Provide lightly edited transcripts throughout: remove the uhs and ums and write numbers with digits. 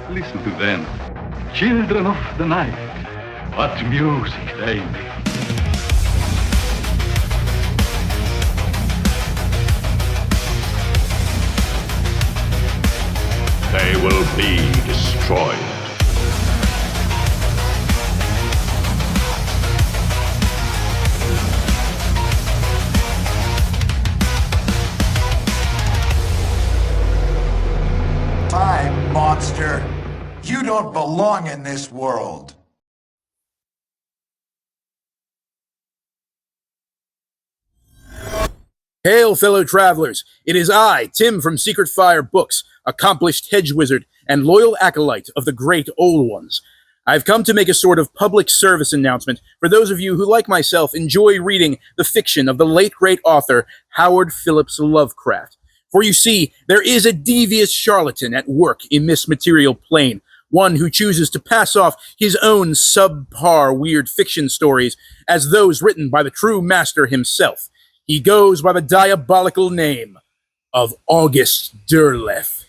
Listen to them. Children of the night. What music they make. They will be destroyed. Time, monster. You don't belong in this world. Hail, fellow travelers! It is I, Tim from Secret Fire Books, accomplished hedge wizard and loyal acolyte of the great old ones. I've come to make a sort of public service announcement for those of you who, like myself, enjoy reading the fiction of the late great author Howard Phillips Lovecraft. For you see, there is a devious charlatan at work in this material plane, one who chooses to pass off his own subpar weird fiction stories as those written by the true master himself. He goes by the diabolical name of August Derleth.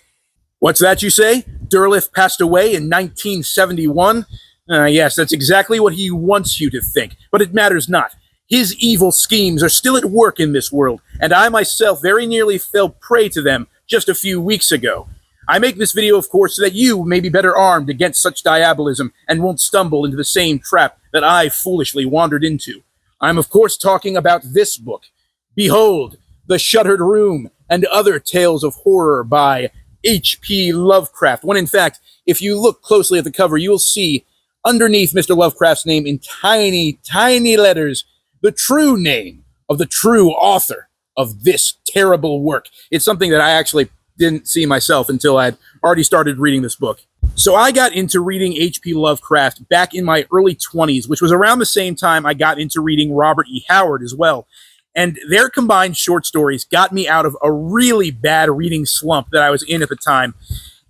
What's that, you say? Derleth passed away in 1971? Yes, that's exactly what he wants you to think, but it matters not. His evil schemes are still at work in this world, and I myself very nearly fell prey to them just a few weeks ago. I make this video, of course, so that you may be better armed against such diabolism and won't stumble into the same trap that I foolishly wandered into. I'm, of course, talking about this book. Behold, The Shuttered Room and Other Tales of Horror by H.P. Lovecraft, when in fact, if you look closely at the cover, you will see underneath Mr. Lovecraft's name in tiny, tiny letters, the true name of the true author of this terrible work. It's something that I actually didn't see myself until I had already started reading this book. So I got into reading H.P. Lovecraft back in my early 20s, which was around the same time I got into reading Robert E. Howard as well. And their combined short stories got me out of a really bad reading slump that I was in at the time.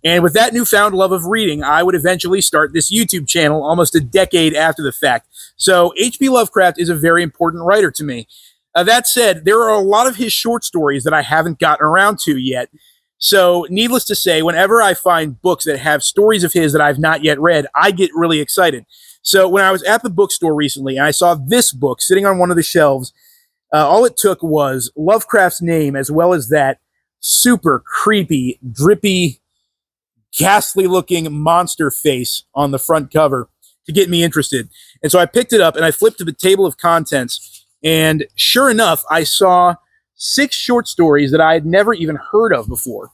And with that newfound love of reading, I would eventually start this YouTube channel almost a decade after the fact. So H.P. Lovecraft is a very important writer to me. That said, there are a lot of his short stories that I haven't gotten around to yet. So needless to say, whenever I find books that have stories of his that I've not yet read, I get really excited. So when I was at the bookstore recently and I saw this book sitting on one of the shelves, all it took was Lovecraft's name as well as that super creepy, drippy, ghastly-looking monster face on the front cover to get me interested. And so I picked it up and I flipped to the table of contents, and sure enough, I saw 6 short stories that I had never even heard of before.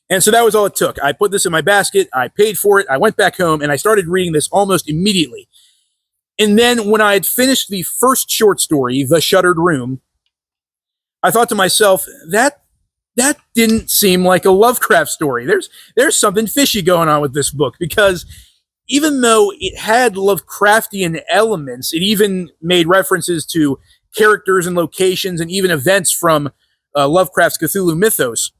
And so that was all it took. I put this in my basket, I paid for it, I went back home, and I started reading this almost immediately. And then when I had finished the first short story, The Shuttered Room, I thought to myself, that didn't seem like a Lovecraft story. There's something fishy going on with this book, because even though it had Lovecraftian elements, it even made references to characters and locations and even events from Lovecraft's Cthulhu mythos,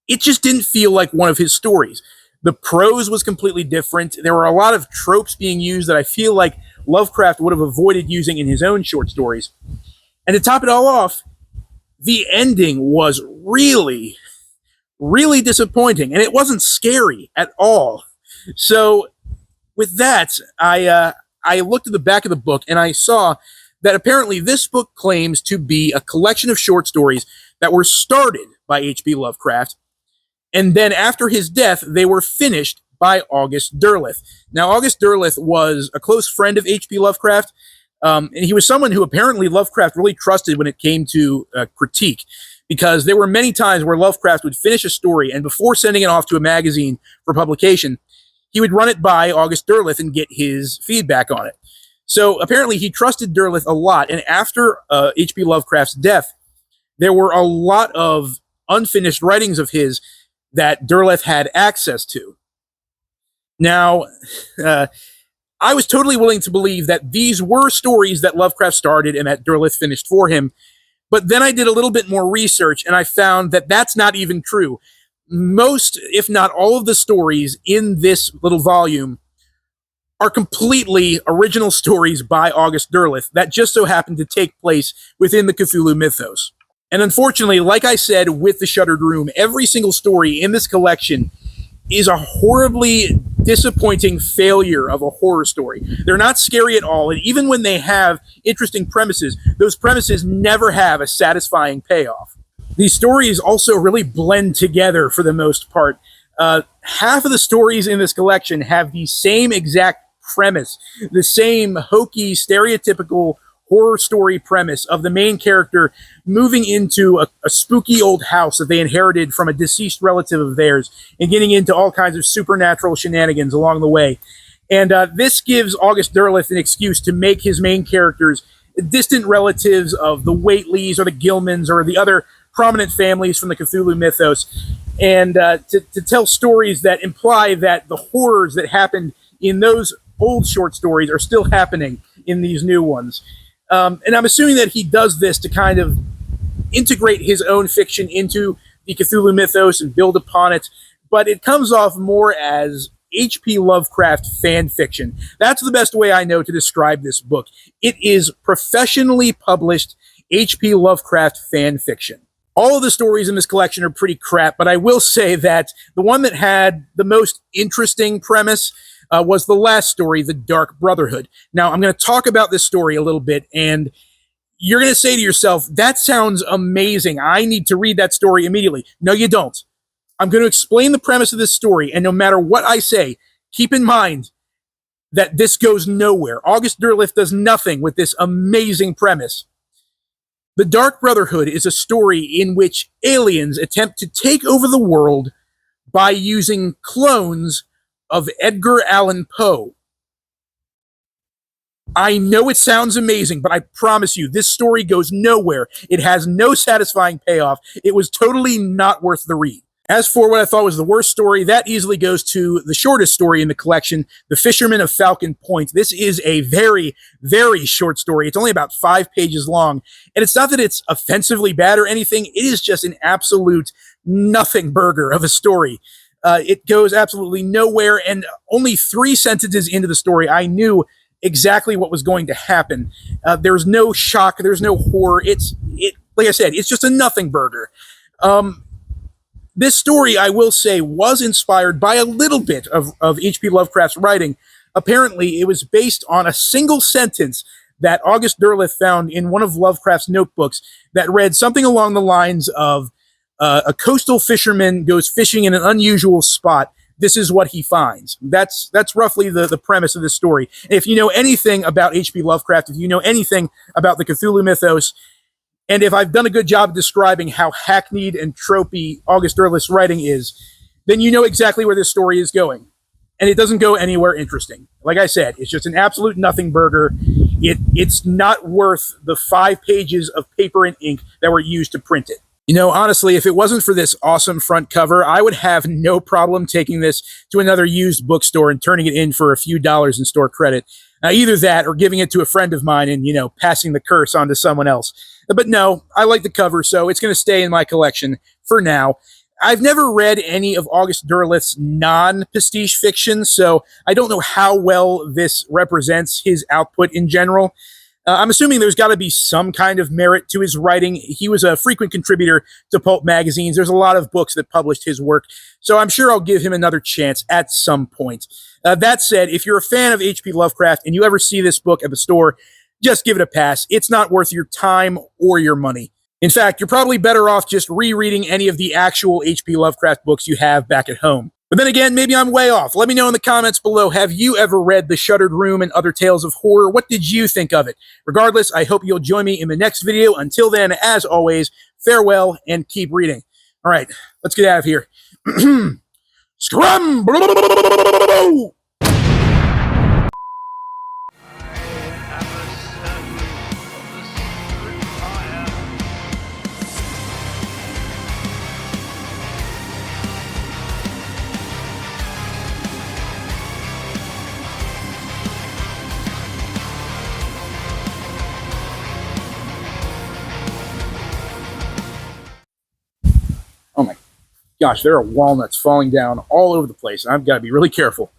it just didn't feel like one of his stories. The prose was completely different. There were a lot of tropes being used that I feel like Lovecraft would have avoided using in his own short stories. And to top it all off, the ending was really, really disappointing, and it wasn't scary at all. So with that, I looked at the back of the book, and I saw that apparently this book claims to be a collection of short stories that were started by H.P. Lovecraft, and then after his death, they were finished by August Derleth. Now, August Derleth was a close friend of H.P. Lovecraft, and he was someone who apparently Lovecraft really trusted when it came to critique, because there were many times where Lovecraft would finish a story, and before sending it off to a magazine for publication, he would run it by August Derleth and get his feedback on it. So apparently he trusted Derleth a lot, and after H.P. Lovecraft's death, there were a lot of unfinished writings of his that Derleth had access to. Now, I was totally willing to believe that these were stories that Lovecraft started and that Derleth finished for him, but then I did a little bit more research, and I found that that's not even true. Most, if not all of the stories in this little volume are completely original stories by August Derleth that just so happen to take place within the Cthulhu mythos. And unfortunately, like I said with The Shuttered Room, every single story in this collection is a horribly disappointing failure of a horror story. They're not scary at all, and even when they have interesting premises, those premises never have a satisfying payoff. These stories also really blend together for the most part. Half of the stories in this collection have the same exact premise, the same hokey, stereotypical horror story premise of the main character moving into a spooky old house that they inherited from a deceased relative of theirs and getting into all kinds of supernatural shenanigans along the way. And this gives August Derleth an excuse to make his main characters distant relatives of the Whateleys or the Gilmans or the other prominent families from the Cthulhu mythos, and to tell stories that imply that the horrors that happened in those old short stories are still happening in these new ones. And I'm assuming that he does this to kind of integrate his own fiction into the Cthulhu mythos and build upon it, but it comes off more as H.P. Lovecraft fan fiction. That's the best way I know to describe this book. It is professionally published H.P. Lovecraft fan fiction. All of the stories in this collection are pretty crap, but I will say that the one that had the most interesting premise was the last story, The Dark Brotherhood. Now, I'm going to talk about this story a little bit, and you're going to say to yourself, that sounds amazing. I need to read that story immediately. No, you don't. I'm going to explain the premise of this story, and no matter what I say, keep in mind that this goes nowhere. August Derleth does nothing with this amazing premise. The Dark Brotherhood is a story in which aliens attempt to take over the world by using clones of Edgar Allan Poe. I know it sounds amazing, but I promise you, this story goes nowhere. It has no satisfying payoff. It was totally not worth the read. As for what I thought was the worst story, that easily goes to the shortest story in the collection, The Fisherman of Falcon Point. This is a very, very short story. It's only about 5 pages long. And it's not that it's offensively bad or anything. It is just an absolute nothing burger of a story. It goes absolutely nowhere. And only 3 sentences into the story, I knew exactly what was going to happen. There's no shock. There's no horror. Like I said, it's just a nothing burger. This story, I will say, was inspired by a little bit of H.P. Lovecraft's writing. Apparently, it was based on a single sentence that August Derleth found in one of Lovecraft's notebooks that read something along the lines of, a coastal fisherman goes fishing in an unusual spot. This is what he finds. That's roughly the premise of this story. If you know anything about H.P. Lovecraft, if you know anything about the Cthulhu mythos, and if I've done a good job of describing how hackneyed and tropey August Derleth's writing is, then you know exactly where this story is going. And it doesn't go anywhere interesting. Like I said, it's just an absolute nothing burger. It's not worth the 5 pages of paper and ink that were used to print it. You know, honestly, if it wasn't for this awesome front cover, I would have no problem taking this to another used bookstore and turning it in for a few dollars in store credit. Either that or giving it to a friend of mine and, passing the curse on to someone else. But no, I like the cover, so it's going to stay in my collection for now. I've never read any of August Derleth's non-pastiche fiction, so I don't know how well this represents his output in general. I'm assuming there's got to be some kind of merit to his writing. He was a frequent contributor to pulp magazines. There's a lot of books that published his work, so I'm sure I'll give him another chance at some point. That said, if you're a fan of H.P. Lovecraft and you ever see this book at the store, just give it a pass. It's not worth your time or your money. In fact, you're probably better off just rereading any of the actual H.P. Lovecraft books you have back at home. But then again, maybe I'm way off. Let me know in the comments below. Have you ever read The Shuttered Room and Other Tales of Horror? What did you think of it? Regardless, I hope you'll join me in the next video. Until then, as always, farewell and keep reading. All right, let's get out of here. Scrum! Oh my gosh, there are walnuts falling down all over the place. I've got to be really careful.